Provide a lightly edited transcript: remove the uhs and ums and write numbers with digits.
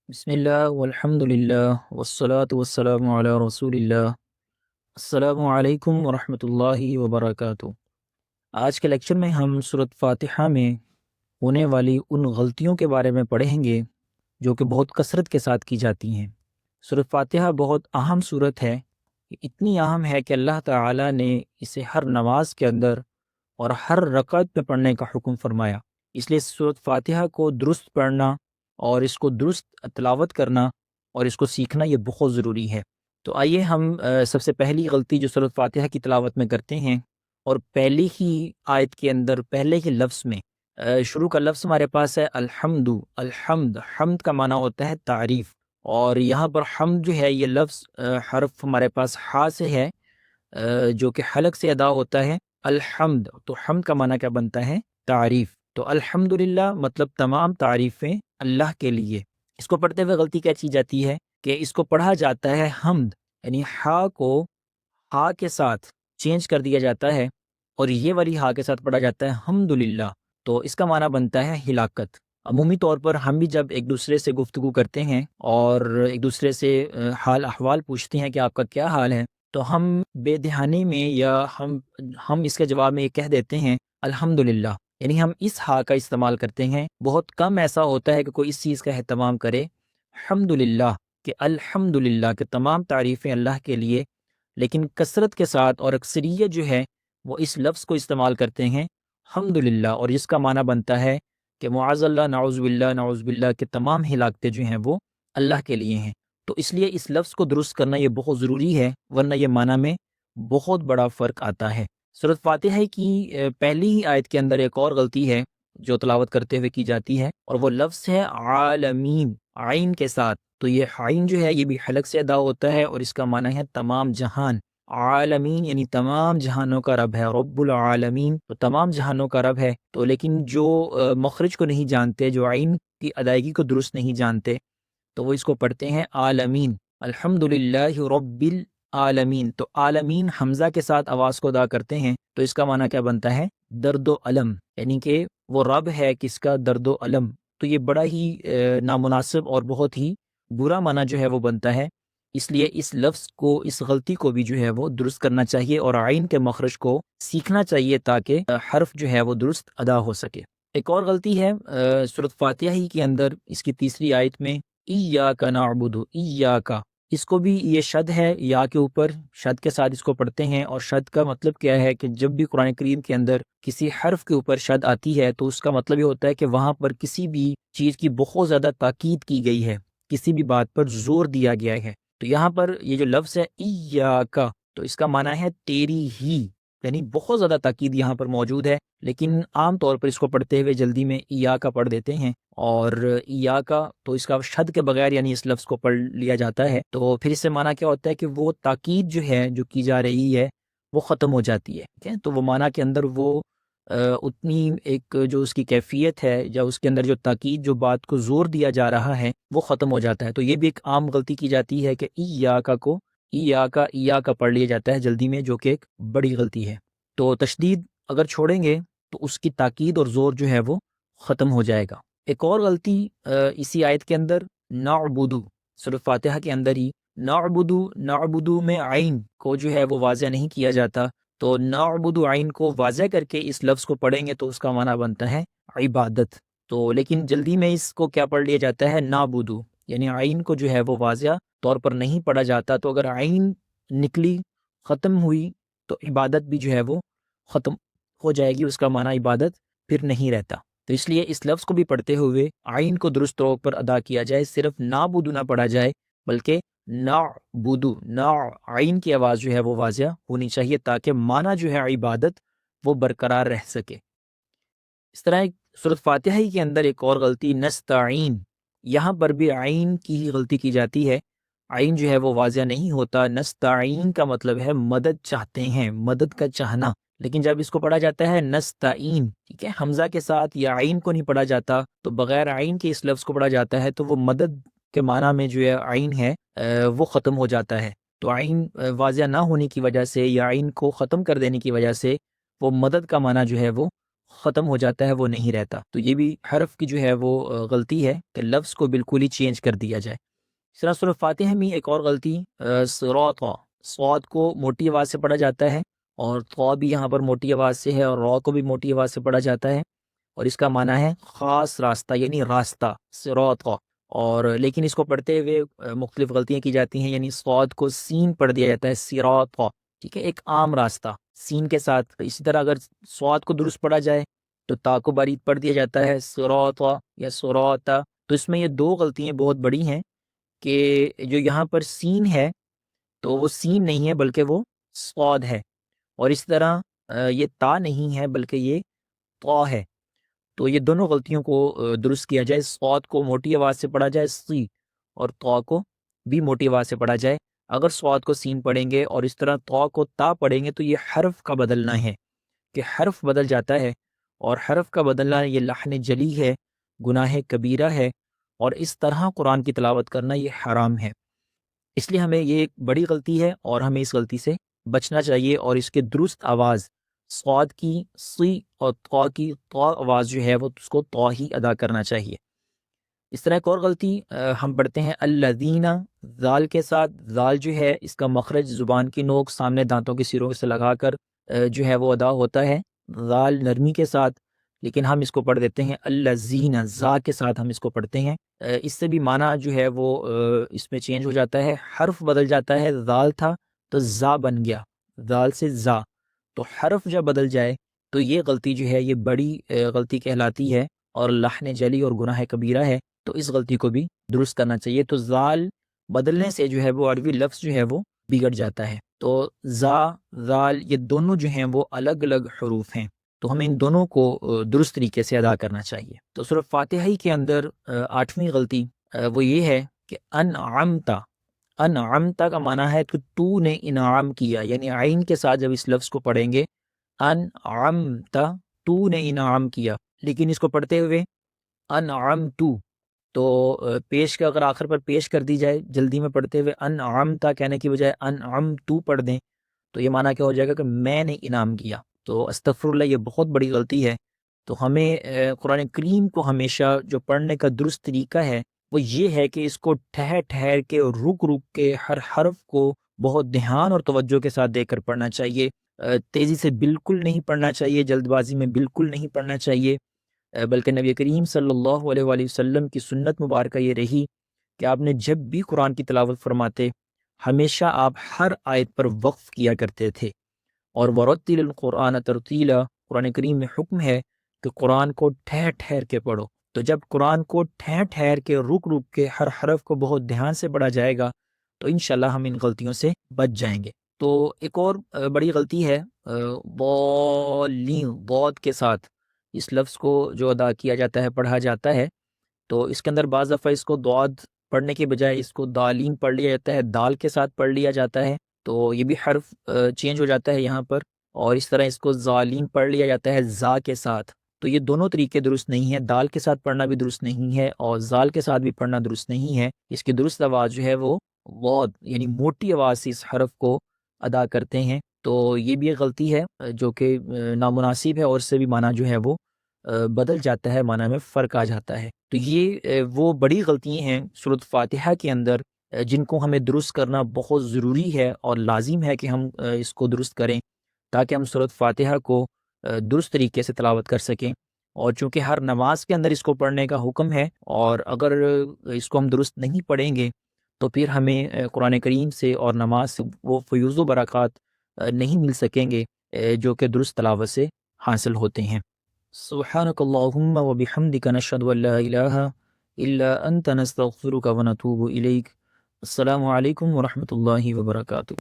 بسم اللہ والحمد للہ والصلاة والسلام علی رسول اللہ۔ السلام علیکم ورحمۃ اللہ وبرکاتہ۔ آج کے لیکچر میں ہم سورۃ فاتحہ میں ہونے والی ان غلطیوں کے بارے میں پڑھیں گے جو کہ بہت کثرت کے ساتھ کی جاتی ہیں۔ سورۃ فاتحہ بہت اہم سورت ہے، یہ اتنی اہم ہے کہ اللہ تعالیٰ نے اسے ہر نماز کے اندر اور ہر رکعت میں پڑھنے کا حکم فرمایا۔ اس لیے سورۃ فاتحہ کو درست پڑھنا اور اس کو درست تلاوت کرنا اور اس کو سیکھنا یہ بہت ضروری ہے۔ تو آئیے ہم سب سے پہلی غلطی جو سورۃ فاتحہ کی تلاوت میں کرتے ہیں، اور پہلی ہی آیت کے اندر پہلے ہی لفظ میں شروع کا لفظ ہمارے پاس ہے الحمد۔ الحمد، حمد کا معنی ہوتا ہے تعریف، اور یہاں پر حمد جو ہے یہ لفظ حرف ہمارے پاس ہا سے ہے، جو کہ حلق سے ادا ہوتا ہے الحمد۔ تو حمد کا معنی کیا بنتا ہے؟ تعریف۔ تو الحمدللہ مطلب تمام تعریفیں اللہ کے لیے۔ اس کو پڑھتے ہوئے غلطی کیا کی جاتی ہے کہ اس کو پڑھا جاتا ہے حمد، یعنی ہا کو ہا کے ساتھ چینج کر دیا جاتا ہے اور یہ والی ہا کے ساتھ پڑھا جاتا ہے حمدللہ، تو اس کا معنی بنتا ہے ہلاکت۔ عمومی طور پر ہم بھی جب ایک دوسرے سے گفتگو کرتے ہیں اور ایک دوسرے سے حال احوال پوچھتے ہیں کہ آپ کا کیا حال ہے، تو ہم بے دہانی میں یا ہم اس کے جواب میں یہ کہہ دیتے ہیں الحمدللہ، یعنی ہم اس ہا کا استعمال کرتے ہیں۔ بہت کم ایسا ہوتا ہے کہ کوئی اس چیز کا اہتمام کرے الحمدللہ، کہ الحمدللہ کہ تمام تعریفیں اللہ کے لیے، لیکن کثرت کے ساتھ اور اکثریت جو ہے وہ اس لفظ کو استعمال کرتے ہیں الحمدللہ، اور جس کا معنی بنتا ہے کہ معاذ اللہ، نعوذ باللہ کہ تمام ہلاکتیں جو ہیں وہ اللہ کے لیے ہیں۔ تو اس لیے اس لفظ کو درست کرنا یہ بہت ضروری ہے، ورنہ یہ معنی میں بہت بڑا فرق آتا ہے۔ سورۃ فاتحہ کی پہلی ہی آیت کے اندر ایک اور غلطی ہے جو تلاوت کرتے ہوئے کی جاتی ہے، اور وہ لفظ ہے عالمین، عین کے ساتھ۔ تو یہ عین جو ہے یہ بھی حلق سے ادا ہوتا ہے اور اس کا معنی ہے تمام جہان۔ عالمین یعنی تمام جہانوں کا رب ہے، رب العالمین تو تمام جہانوں کا رب ہے۔ تو لیکن جو مخرج کو نہیں جانتے، جو عین کی ادائیگی کو درست نہیں جانتے، تو وہ اس کو پڑھتے ہیں عالمین، الحمدللہ رب العالمین۔ تو عالمین حمزہ کے ساتھ آواز کو ادا کرتے ہیں، تو اس کا معنی کیا بنتا ہے؟ درد و الم، یعنی کہ وہ رب ہے کس کا؟ درد و الم۔ تو یہ بڑا ہی نامناسب اور بہت ہی برا معنی جو ہے وہ بنتا ہے۔ اس لیے اس لفظ کو، اس غلطی کو بھی جو ہے وہ درست کرنا چاہیے اور عین کے مخرج کو سیکھنا چاہیے تاکہ حرف جو ہے وہ درست ادا ہو سکے۔ ایک اور غلطی ہے سورۃ فاتحہ ہی کے اندر، اس کی تیسری آیت میں ایاک نعبد، ایاک، اس کو بھی یہ شد ہے یا کے اوپر، شد کے ساتھ اس کو پڑھتے ہیں، اور شد کا مطلب کیا ہے کہ جب بھی قرآن کریم کے اندر کسی حرف کے اوپر شد آتی ہے تو اس کا مطلب یہ ہوتا ہے کہ وہاں پر کسی بھی چیز کی بہت زیادہ تاکید کی گئی ہے، کسی بھی بات پر زور دیا گیا ہے۔ تو یہاں پر یہ جو لفظ ہے ایاک، تو اس کا معنی ہے تیری ہی، یعنی بہت زیادہ تاکید یہاں پر موجود ہے، لیکن عام طور پر اس کو پڑھتے ہوئے جلدی میں ایاک پڑھ دیتے ہیں، اور ایاک تو اس کا شد کے بغیر یعنی اس لفظ کو پڑھ لیا جاتا ہے، تو پھر اس سے معنی کیا ہوتا ہے کہ وہ تاکید جو ہے جو کی جا رہی ہے وہ ختم ہو جاتی ہے، ٹھیک ہے؟ تو وہ معنی کے اندر وہ اتنی ایک جو اس کی کیفیت ہے یا اس کے اندر جو تاکید، جو بات کو زور دیا جا رہا ہے وہ ختم ہو جاتا ہے۔ تو یہ بھی ایک عام غلطی کی جاتی ہے کہ ایاک کو ایاک پڑھ لیا جاتا ہے جلدی میں، جو کہ ایک بڑی غلطی ہے۔ تو تشدید اگر چھوڑیں گے تو اس کی تاکید اور زور جو ہے وہ ختم ہو جائے گا۔ ایک اور غلطی اسی آیت کے اندر نعبدو، سورۃ فاتحہ کے اندر ہی نعبدو میں عین کو جو ہے وہ واضح نہیں کیا جاتا، تو نعبدو عین کو واضح کر کے اس لفظ کو پڑھیں گے تو اس کا معنی بنتا ہے عبادت۔ تو لیکن جلدی میں اس کو کیا پڑھ لیا جاتا ہے؟ نعبدو، یعنی عین کو جو ہے وہ واضح طور پر نہیں پڑھا جاتا، تو اگر عین نکلی، ختم ہوئی، تو عبادت بھی جو ہے وہ ختم ہو جائے گی، اس کا معنی عبادت پھر نہیں رہتا۔ تو اس لیے اس لفظ کو بھی پڑھتے ہوئے عین کو درست طور پر ادا کیا جائے، صرف نعبدو نہ پڑھا جائے بلکہ نعبدو، عین کی آواز جو ہے وہ واضح ہونی چاہیے تاکہ معنی جو ہے عبادت وہ برقرار رہ سکے۔ اس طرح سورۃ فاتحہ ہی کے اندر ایک اور غلطی نستعین، یہاں پر بھی عین کی ہی غلطی کی جاتی ہے، عین جو ہے وہ واضح نہیں ہوتا۔ نستعین کا مطلب ہے مدد چاہتے ہیں، مدد کا چاہنا، لیکن جب اس کو پڑھا جاتا ہے نستعین، ٹھیک ہے، حمزہ کے ساتھ یا عین کو نہیں پڑھا جاتا، تو بغیر عین کے اس لفظ کو پڑھا جاتا ہے تو وہ مدد کے معنی میں جو ہے عین ہے وہ ختم ہو جاتا ہے۔ تو عین واضح نہ ہونے کی وجہ سے یا عین کو ختم کر دینے کی وجہ سے وہ مدد کا معنی جو ہے وہ ختم ہو جاتا ہے وہ نہیں رہتا. تو یہ بھی حرف کی جو ہے وہ غلطی ہے کہ لفظ کو بالکل ہی چینج کر دیا جائے. اس طرح سورۃ فاتحہ میں ایک اور غلطی صراط، صاد کو موٹی آواز سے پڑھا جاتا ہے، اور طا بھی یہاں پر موٹی آواز سے ہے، اور را کو بھی موٹی آواز سے پڑھا جاتا ہے، اور اس کا معنی ہے خاص راستہ، یعنی راستہ، صراط. اور لیکن اس کو پڑھتے ہوئے مختلف غلطیاں کی جاتی ہیں، یعنی صاد کو سین پڑھ دیا جاتا ہے، صراط. ٹھیک ہے، ایک عام راستہ سین کے ساتھ. اسی طرح اگر صاد کو درست پڑھا جائے تو تا کو باریک پڑھ دیا جاتا ہے، صراط یا صراط. تو اس میں یہ دو غلطیاں بہت بڑی ہیں کہ جو یہاں پر سین ہے تو وہ سین نہیں ہے بلکہ وہ صاد ہے، اور اس طرح یہ تا نہیں ہے بلکہ یہ طا ہے. تو یہ دونوں غلطیوں کو درست کیا جائے. صاد کو موٹی آواز سے پڑھا جائے سی، اور طا کو بھی موٹی آواز سے پڑھا جائے. اگر صاد کو سین پڑھیں گے اور اس طرح طا کو تا پڑھیں گے تو یہ حرف کا بدلنا ہے، کہ حرف بدل جاتا ہے، اور حرف کا بدلنا یہ لحن جلی ہے، گناہ کبیرہ ہے، اور اس طرح قرآن کی تلاوت کرنا یہ حرام ہے. اس لیے ہمیں یہ ایک بڑی غلطی ہے اور ہمیں اس غلطی سے بچنا چاہیے، اور اس کے درست آواز صاد کی سی اور طا کی طا آواز جو ہے وہ اس کو طا ہی ادا کرنا چاہیے. اس طرح ایک اور غلطی ہم پڑھتے ہیں الذین، زال کے ساتھ. زال جو ہے اس کا مخرج زبان کی نوک سامنے دانتوں کے سروں سے لگا کر جو ہے وہ ادا ہوتا ہے، زال نرمی کے ساتھ، لیکن ہم اس کو پڑھ دیتے ہیں الذین، زا کے ساتھ ہم اس کو پڑھتے ہیں. اس سے بھی معنی جو ہے وہ اس میں چینج ہو جاتا ہے، حرف بدل جاتا ہے. زال تھا تو زا بن گیا، زال سے زا. تو حرف جب بدل جائے تو یہ غلطی جو ہے یہ بڑی غلطی کہلاتی ہے، اور لحن جلی اور گناہ کبیرہ ہے. تو اس غلطی کو بھی درست کرنا چاہیے. تو زال بدلنے سے جو ہے وہ عربی لفظ جو ہے وہ بگڑ جاتا ہے. تو زا، زال یہ دونوں جو ہیں وہ الگ الگ حروف ہیں، تو ہمیں ان دونوں کو درست طریقے سے ادا کرنا چاہیے. تو سورۃ فاتحہ کے اندر 8ویں غلطی وہ یہ ہے کہ انعمتا. انعمتا کا معنی ہے کہ تو نے انعام کیا، یعنی عین کے ساتھ جب اس لفظ کو پڑھیں گے انعمتا، تو نے انعام کیا. لیکن اس کو پڑھتے ہوئے انعمتو، تو پیش کا اگر آخر پر پیش کر دی جائے جلدی میں پڑھتے ہوئے انعمتا کہنے کی بجائے انعمتو پڑھ دیں تو یہ معنی کیا ہو جائے گا کہ میں نے انعام کیا. تو استغفر اللہ، یہ بہت بڑی غلطی ہے. تو ہمیں قرآن کریم کو ہمیشہ جو پڑھنے کا درست طریقہ ہے وہ یہ ہے کہ اس کو ٹھہر ٹھہر کے اور رک رک کے ہر حرف کو بہت دھیان اور توجہ کے ساتھ دے کر پڑھنا چاہیے. تیزی سے بالکل نہیں پڑھنا چاہیے، جلد بازی میں بالکل نہیں پڑھنا چاہیے. بلکہ نبی کریم صلی اللہ علیہ وآلہ وسلم کی سنت مبارکہ یہ رہی کہ آپ نے جب بھی قرآن کی تلاوت فرماتے ہمیشہ آپ ہر آیت پر وقف کیا کرتے تھے. اور ورتل القرآن ترتیلا، قرآن کریم میں حکم ہے کہ قرآن کو ٹھہر ٹھہر کے پڑھو. تو جب قرآن کو ٹھہر ٹھہر کے رک رک کے ہر حرف کو بہت دھیان سے پڑھا جائے گا تو انشاءاللہ ہم ان غلطیوں سے بچ جائیں گے. تو ایک اور بڑی غلطی ہے ضالین، ضاد کے ساتھ اس لفظ کو جو ادا کیا جاتا ہے، پڑھا جاتا ہے، تو اس کے اندر بعض دفعہ اس کو ضاد پڑھنے کے بجائے اس کو دالین پڑھ لیا جاتا ہے، دال کے ساتھ پڑھ لیا جاتا ہے. تو یہ بھی حرف چینج ہو جاتا ہے یہاں پر. اور اس طرح اس کو ظالین پڑھ لیا جاتا ہے زا کے ساتھ. تو یہ دونوں طریقے درست نہیں ہیں، دال کے ساتھ پڑھنا بھی درست نہیں ہے اور زال کے ساتھ بھی پڑھنا درست نہیں ہے. اس کی درست آواز جو ہے وہ ضاد، یعنی موٹی آواز سے اس حرف کو ادا کرتے ہیں. تو یہ بھی ایک غلطی ہے جو کہ نامناسب ہے، اور اس سے بھی معنی جو ہے وہ بدل جاتا ہے، معنی میں فرق آ جاتا ہے. تو یہ وہ بڑی غلطیاں ہیں سورۃ فاتحہ کے اندر جن کو ہمیں درست کرنا بہت ضروری ہے اور لازم ہے کہ ہم اس کو درست کریں تاکہ ہم سورۃ فاتحہ کو درست طریقے سے تلاوت کر سکیں. اور چونکہ ہر نماز کے اندر اس کو پڑھنے کا حکم ہے، اور اگر اس کو ہم درست نہیں پڑھیں گے تو پھر ہمیں قرآن کریم سے اور نماز سے وہ فیوز و برکات نہیں مل سکیں گے جو کہ درست تلاوت سے حاصل ہوتے ہیں. سبحانک اللہم و بحمدک نشہد ان لا الہ الا انت نستغفرک و نتوب الیک. السلام علیکم ورحمۃ اللہ وبرکاتہ.